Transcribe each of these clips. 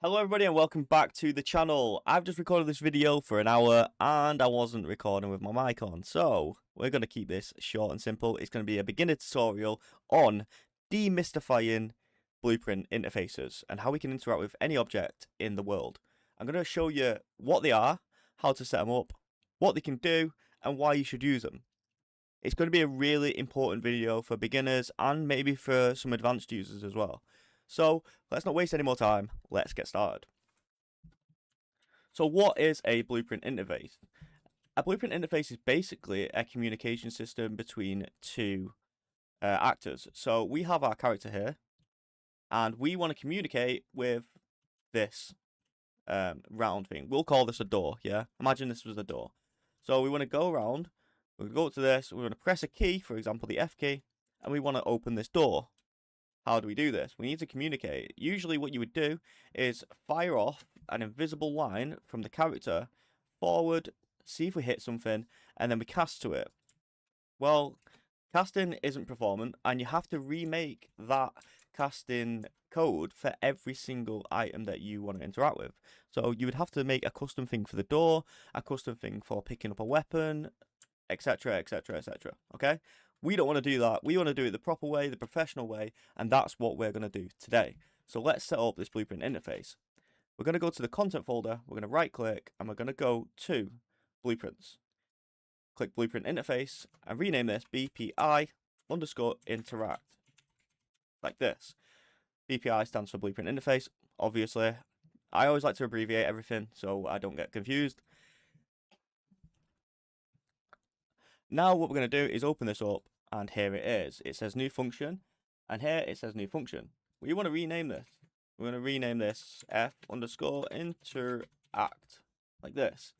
Hello everybody and welcome back to the channel. I've just recorded this video for an hour and I wasn't recording with my mic on. So we're going to keep this short and simple. It's going to be a beginner tutorial on demystifying blueprint interfaces and how we can interact with any object in the world. I'm going to show you what they are, how to set them up, what they can do and why you should use them. It's going to be a really important video for beginners and maybe for some advanced users as well. So let's not waste any more time. Let's get started. So what is a blueprint interface? A blueprint interface is basically a communication system between two actors. So we have our character here and we want to communicate with this round thing. We'll call this a door, yeah? Imagine this was a door. So we want to go around, we go up to this, we want to press a key, for example the F key, and we want to open this door. How do we do this? We need to communicate. Usually what you would do is fire off an invisible line from the character forward, see if we hit something, and then we cast to it. Well, casting isn't performant, and you have to remake that casting code for every single item that you want to interact with. So you would have to make a custom thing for the door, a custom thing for picking up a weapon, etc, etc, etc. Okay? We don't want to do that. We want to do it the proper way, the professional way, and that's what we're going to do today. So let's set up this blueprint interface. We're going to go to the content folder, we're going to right click, and we're going to go to blueprints. Click blueprint interface and rename this BPI_interact. Like this. BPI stands for blueprint interface, obviously. I always like to abbreviate everything so I don't get confused. Now what we're going to do is open this up, and here it is. It says new function, and here it says new function. We want to rename this. We're going to rename this F_interact, like this.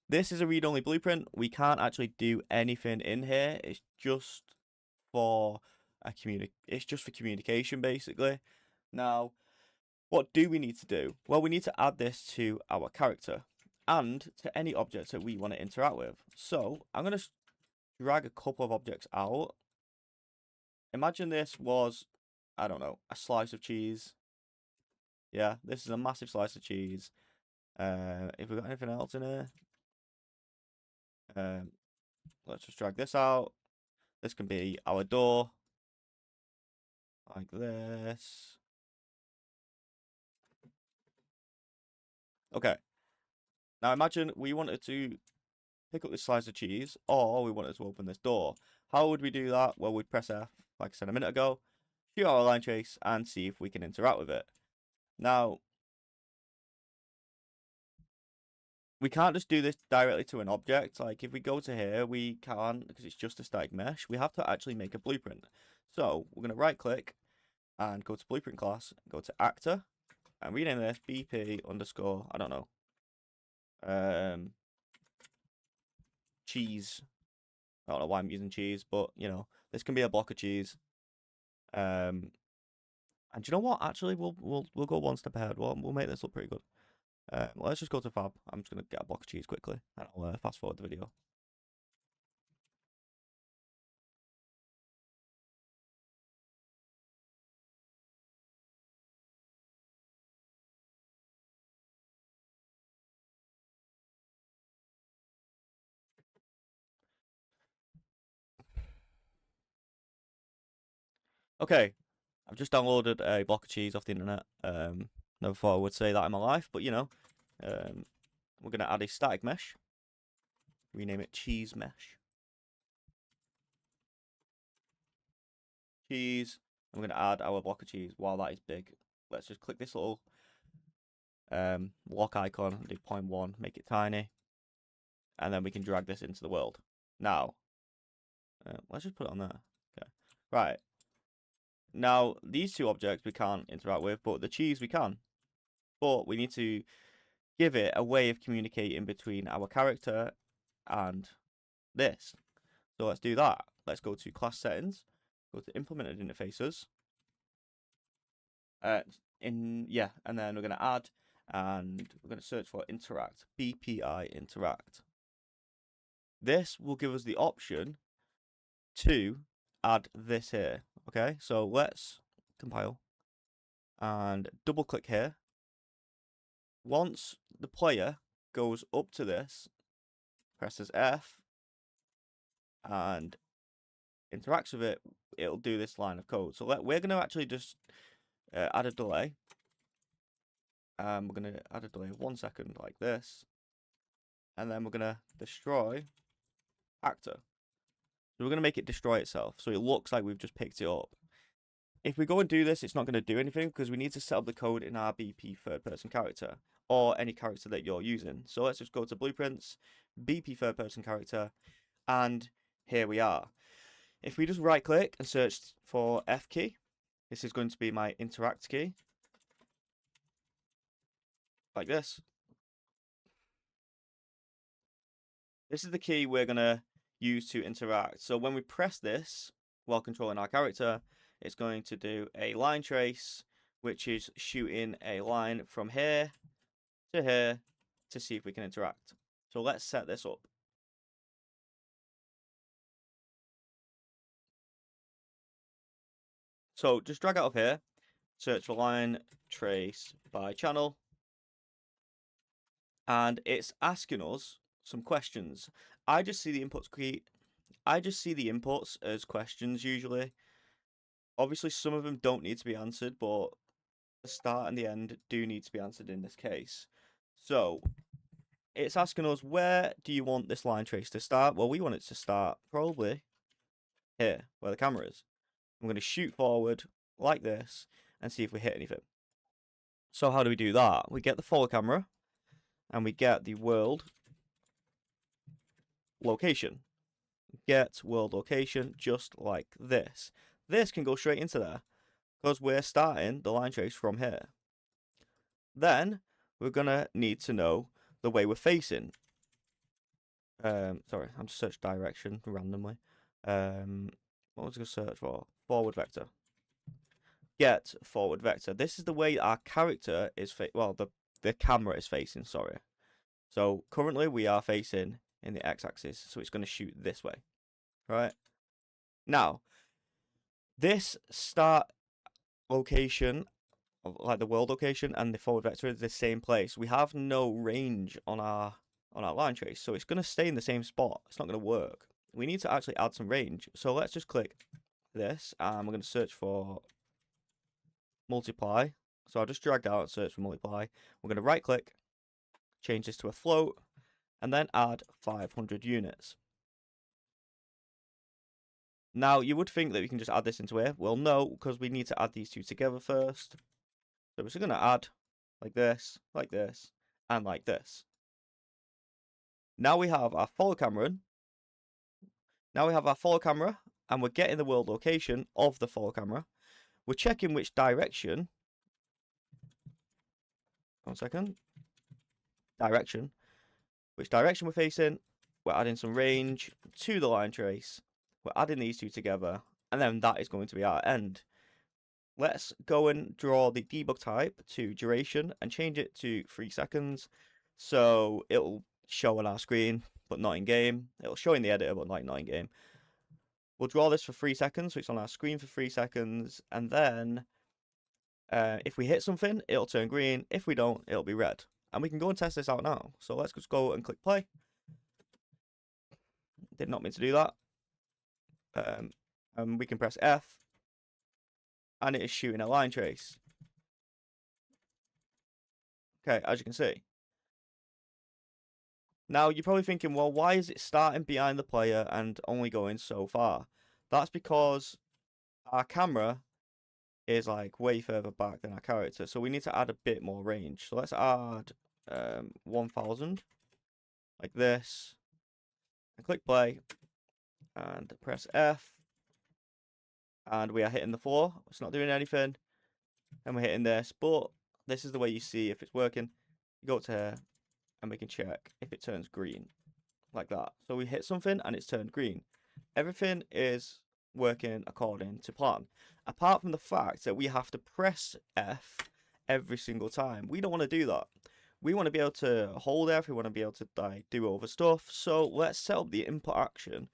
This is a read-only blueprint. We can't actually do anything in here. It's just for communication, basically. Now, what do we need to do? Well, we need to add this to our character and to any objects that we want to interact with. So I'm going to drag a couple of objects out. Imagine this was, I don't know, a slice of cheese. Yeah, this is a massive slice of cheese. If we've got anything else in here, let's just drag this out. This can be our door, like this. Okay. Now imagine we wanted to pick up this slice of cheese, or we wanted to open this door. How would we do that? Well, we'd press F, like I said a minute ago, shoot our line trace, and see if we can interact with it. Now, we can't just do this directly to an object. Like, if we go to here, we can't, because it's just a static mesh. We have to actually make a blueprint. So, we're going to right-click, and go to blueprint class, go to actor, and rename this BP_, I don't know, cheese. I don't know why I'm using cheese, but you know, this can be a block of cheese. And you know what? Actually, we'll go one step ahead. We'll make this look pretty good. Let's just go to Fab. I'm just gonna get a block of cheese quickly, and I'll fast forward the video. Okay, I've just downloaded a block of cheese off the internet. Never thought I would say that in my life, but you know, we're gonna add a static mesh. Rename it cheese mesh. Cheese. I'm gonna add our block of cheese. While that is big, let's just click this little lock icon, do 0.1, make it tiny, and then we can drag this into the world. Now, let's just put it on there. Okay, right. Now, these two objects we can't interact with, but the cheese we can. But we need to give it a way of communicating between our character and this. So let's do that. Let's go to class settings, go to implemented interfaces. And then we're going to add, and we're going to search for interact, BPI interact. This will give us the option to add this here. Okay, so let's compile and double click here, once the player goes up to this, presses F, and interacts with it, it'll do this line of code. So we're going to actually just add a delay. We're going to add a delay of 1 second like this. And then we're going to destroy actor. So we're going to make it destroy itself. So it looks like we've just picked it up. If we go and do this, it's not going to do anything because we need to set up the code in our BP third person character or any character that you're using. So let's just go to blueprints, BP third person character, and here we are. If we just right click and search for F key, this is going to be my interact key. Like this. This is the key we're going to use to interact. So when we press this while controlling our character, it's going to do a line trace, which is shooting a line from here to see if we can interact. So let's set this up. So just drag out of here, search for line trace by channel, and it's asking us some questions. I just see the inputs as questions usually. Obviously, some of them don't need to be answered, but the start and the end do need to be answered in this case. So it's asking us, where do you want this line trace to start? Well, we want it to start probably here, where the camera is. I'm going to shoot forward like this and see if we hit anything. So how do we do that? We get the follow camera and we get the world location. Get world location just like this. This can go straight into there because we're starting the line trace from here. Then we're going to need to know the way we're facing. Sorry, I'm just search direction randomly. What was I going to search for? Forward vector. Get forward vector. This is the way our character is the camera is facing, sorry. So currently we are facing in the x-axis, so it's going to shoot this way. Right? Now, this start location, like the world location and the forward vector is the same place. We have no range on our line trace, so it's going to stay in the same spot. It's not going to work. We need to actually add some range. So let's just click this, and we're going to search for multiply. So I'll just drag out and search for multiply. We're going to right click, change this to a float, and then add 500 units. Now, you would think that we can just add this into here. Well, no, because we need to add these two together first. So we're just going to add like this, and like this. Now we have our follow camera. And we're getting the world location of the follow camera. We're checking which direction. 1 second. Direction. Which direction we're facing. We're adding some range to the line trace. We're adding these two together. And then that is going to be our end. Let's go and draw the debug type to duration and change it to 3 seconds. So it'll show on our screen, but not in game. It'll show in the editor, but not in game. We'll draw this for 3 seconds, so it's on our screen for 3 seconds. And then if we hit something, it'll turn green. If we don't, it'll be red. And we can go and test this out now. So let's just go and click play. Did not mean to do that. And we can press F. And it is shooting a line trace. Okay, as you can see. Now, you're probably thinking, well, why is it starting behind the player and only going so far? That's because our camera is like way further back than our character. So we need to add a bit more range. So let's add 1000 like this. And click play. And press F. And we are hitting the floor. It's not doing anything. And we're hitting this. But this is the way you see if it's working. You go to here. And we can check if it turns green. Like that. So we hit something and it's turned green. Everything is working according to plan. Apart from the fact that we have to press F every single time. We don't want to do that. We want to be able to hold F. We want to be able to do over stuff. So let's set up the input action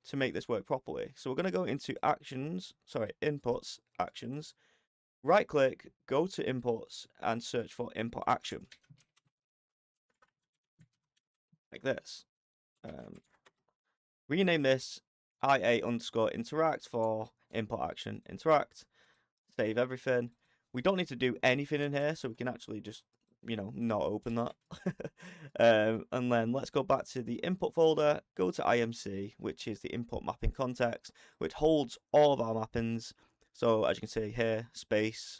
to make this work properly. So we're going to go into inputs, actions. Right click, go to inputs and search for input action. like this. Rename this IA_interact for input action interact. Save everything. We don't need to do anything in here, so we can actually just, not open that. And then let's go back to the input folder, go to IMC, which is the input mapping context, which holds all of our mappings. So as you can see here, space,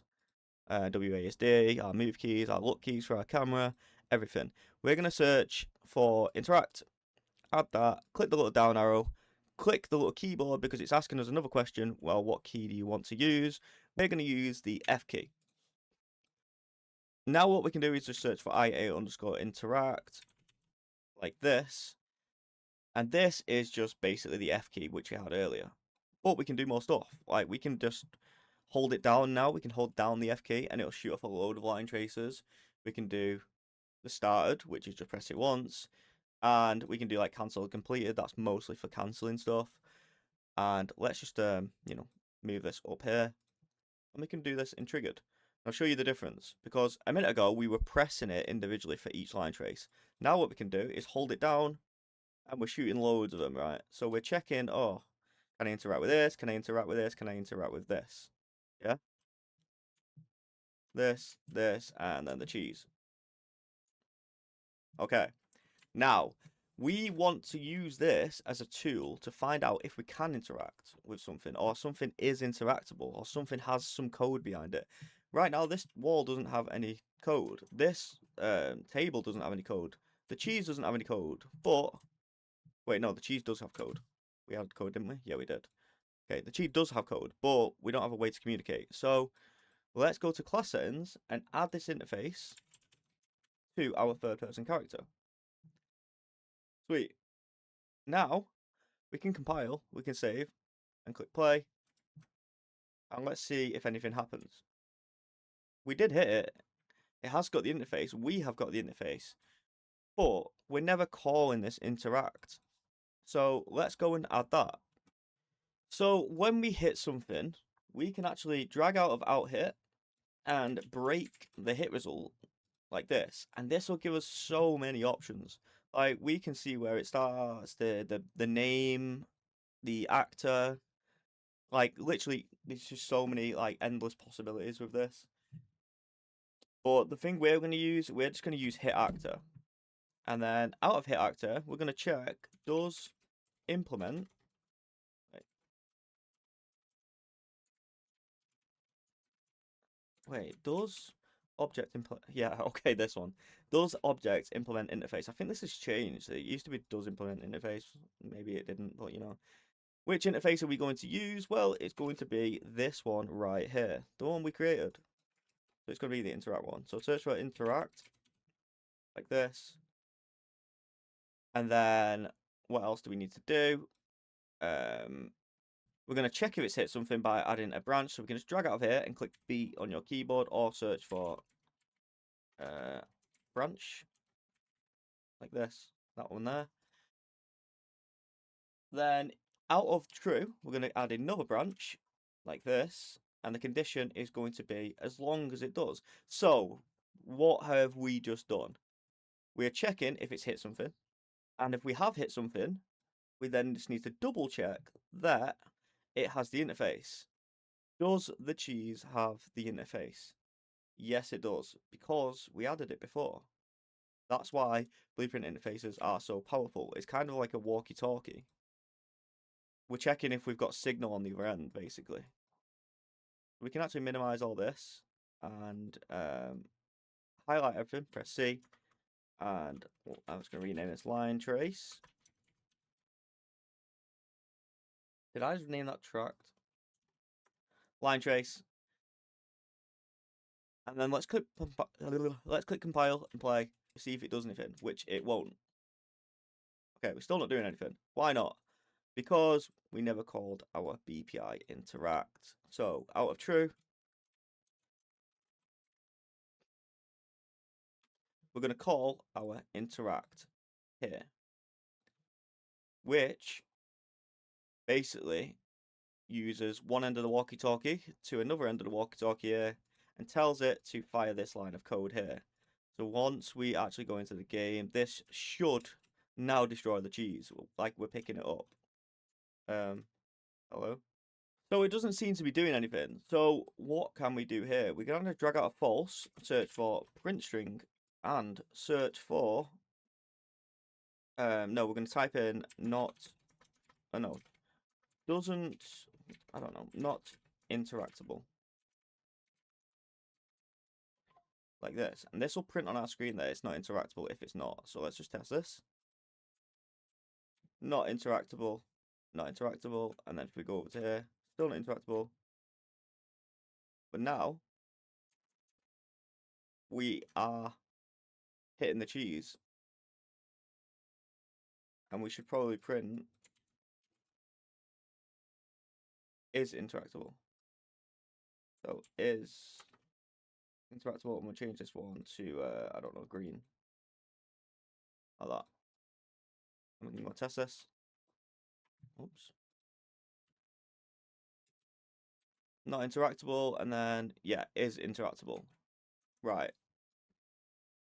WASD, our move keys, our look keys for our camera, everything. We're going to search for interact, add that, click the little down arrow, click the little keyboard because it's asking us another question. Well, what key do you want to use? We're going to use the F key. Now what we can do is just search for IA_interact like this. And this is just basically the F key, which we had earlier. But we can do more stuff. Like, we can just hold it down now. We can hold down the F key and it'll shoot off a load of line tracers. We can do the started, which is just press it once. And we can do like cancel completed. That's mostly for cancelling stuff. And let's just, move this up here. And we can do this in triggered. I'll show you the difference, because a minute ago we were pressing it individually for each line trace. Now what we can do is hold it down, and we're shooting loads of them, right? So we're checking, oh, can I interact with this? Can I interact with this? Can I interact with this? Yeah? This, and then the cheese. Okay. Now, we want to use this as a tool to find out if we can interact with something, or something is interactable, or something has some code behind it. Right now, this wall doesn't have any code. This table doesn't have any code. The cheese doesn't have any code. But, wait, no, the cheese does have code. We had code, didn't we? Yeah, we did. Okay, the cheese does have code, but we don't have a way to communicate. So, let's go to class settings and add this interface to our third-person character. Sweet. Now, we can compile, we can save, and click play. And let's see if anything happens. We did hit it. It has got the interface. We have got the interface. But we're never calling this interact. So let's go and add that. So when we hit something, we can actually drag out of out hit and break the hit result like this. And this will give us so many options. Like, we can see where it starts, the name, the actor. Like, literally, there's just so many, like, endless possibilities with this. But the thing we're just going to use hit actor. And then out of hit actor, we're going to check, does implement. Wait, does object implement? Yeah, okay, this one. Does object implement interface? I think this has changed. It used to be does implement interface. Maybe it didn't, but Which interface are we going to use? Well, it's going to be this one right here, the one we created. So it's going to be the interact one. So search for interact, like this. And then what else do we need to do? We're going to check if it's hit something by adding a branch. So we can just drag out of here and click B on your keyboard, or search for branch, like this, that one there. Then out of true, we're going to add another branch, like this. And the condition is going to be as long as it does. So what have we just done? We're checking if it's hit something. And if we have hit something, we then just need to double check that it has the interface. Does the cheese have the interface? Yes, it does, because we added it before. That's why blueprint interfaces are so powerful. It's kind of like a walkie-talkie. We're checking if we've got signal on the other end, basically. We can actually minimize all this and highlight everything, press C, and I'm just going to rename this line trace. Did I just name that tract? Line trace. And then let's click compile and play, see if it does anything, which it won't. Okay, we're still not doing anything. Why not? Because we never called our BPI interact. So out of true, we're going to call our interact here, which basically uses one end of the walkie-talkie to another end of the walkie-talkie here and tells it to fire this line of code here. So once we actually go into the game, this should Now destroy the cheese, like we're picking it up. Hello? So it doesn't seem to be doing anything. So what can we do here? We're going to drag out a false, search for print string, and search for... no, we're going to type in not... Oh, no. Doesn't... I don't know. Not interactable. Like this. And this will print on our screen that it's not interactable if it's not. So let's just test this. Not interactable. Not interactable. And then if we go over to here, still not interactable. But now, we are hitting the cheese. And we should probably print is interactable. So is interactable, and we'll change this one to, I don't know, green. Like that. And we can go test this. Oops. Not interactable, and then, yeah, is interactable. Right.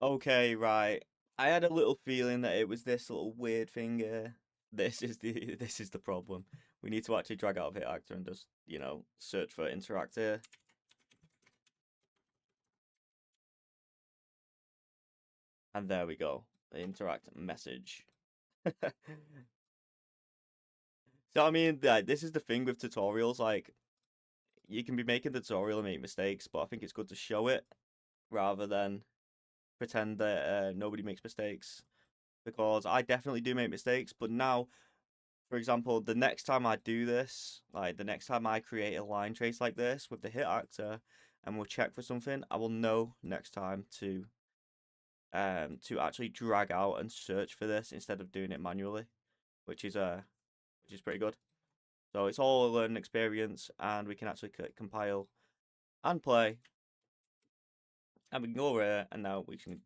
Okay, right. I had a little feeling that it was this little weird thing here. This is the problem. We need to actually drag out of hit actor and just, you know, search for interact here. And there we go. The interact message. So I mean, this is the thing with tutorials, like you can be making the tutorial and make mistakes, but I think it's good to show it rather than pretend that nobody makes mistakes, because I definitely do make mistakes. But now, for example, the next time I do this, like the next time I create a line trace like this with the hit actor and we'll check for something, I will know next time to actually drag out and search for this instead of doing it manually, which is pretty good. So it's all a learning experience, and we can actually compile and play, and we can go over here, and now we can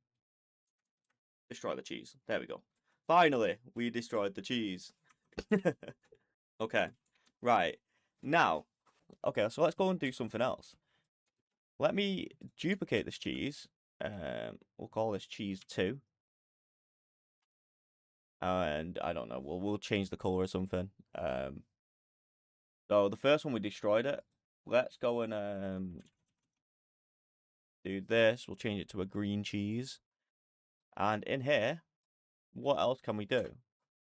destroy the cheese. There we go. Finally, we destroyed the cheese. Okay, right. Now, okay, so let's go and do something else. Let me duplicate this cheese. We'll call this cheese 2. And I don't know, we'll change the color or something. So the first one we destroyed it. Let's go and do this. We'll change it to a green cheese. And in here, what else can we do?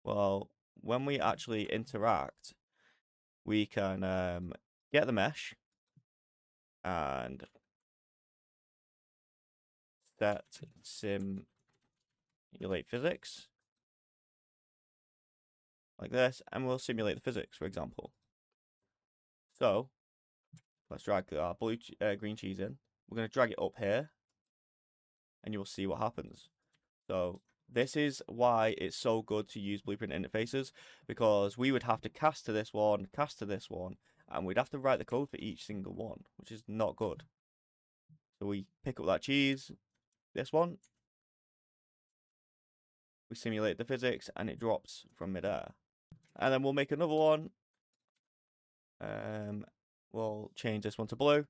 Well, when we actually interact, we can get the mesh and set simulate physics like this, and we'll simulate the physics, for example. So let's drag our green cheese in. We're going to drag it up here, and you will see what happens. So this is why it's so good to use blueprint interfaces, because we would have to cast to this one, and we'd have to write the code for each single one, which is not good. So we pick up that cheese, this one, we simulate the physics, and it drops from midair. And then we'll make another one. We'll change this one to blue.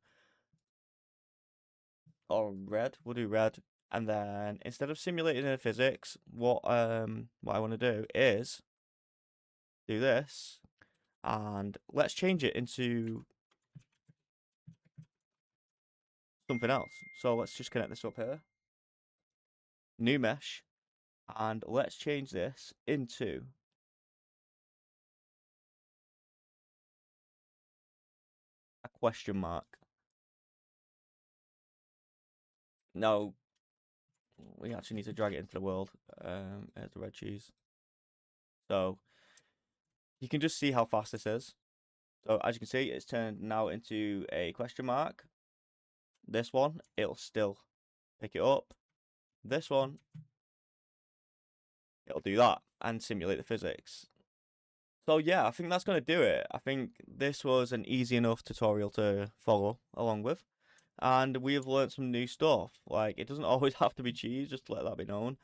Or red. We'll do red. And then instead of simulating the physics, what I want to do is do this. And let's change it into something else. So let's just connect this up here. New mesh. And let's change this into a question mark. No, we actually need to drag it into the world. There's the red cheese. So you can just see how fast this is. So as you can see, it's turned now into a question mark. This one, it'll still pick it up. This one, it'll do that and simulate the physics. So yeah, I think that's going to do it. I think this was an easy enough tutorial to follow along with. And we have learned some new stuff. Like, it doesn't always have to be cheese, just to let that be known.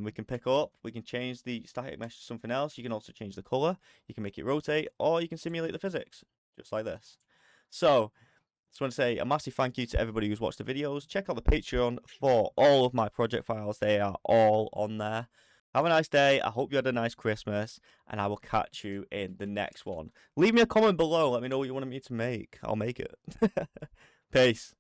We can pick up, we can change the static mesh to something else. You can also change the color. You can make it rotate, or you can simulate the physics, just like this. So, just want to say a massive thank you to everybody who's watched the videos. Check out the Patreon for all of my project files. They are all on there. Have a nice day. I hope you had a nice Christmas, and I will catch you in the next one. Leave me a comment below. Let me know what you wanted me to make. I'll make it. Peace.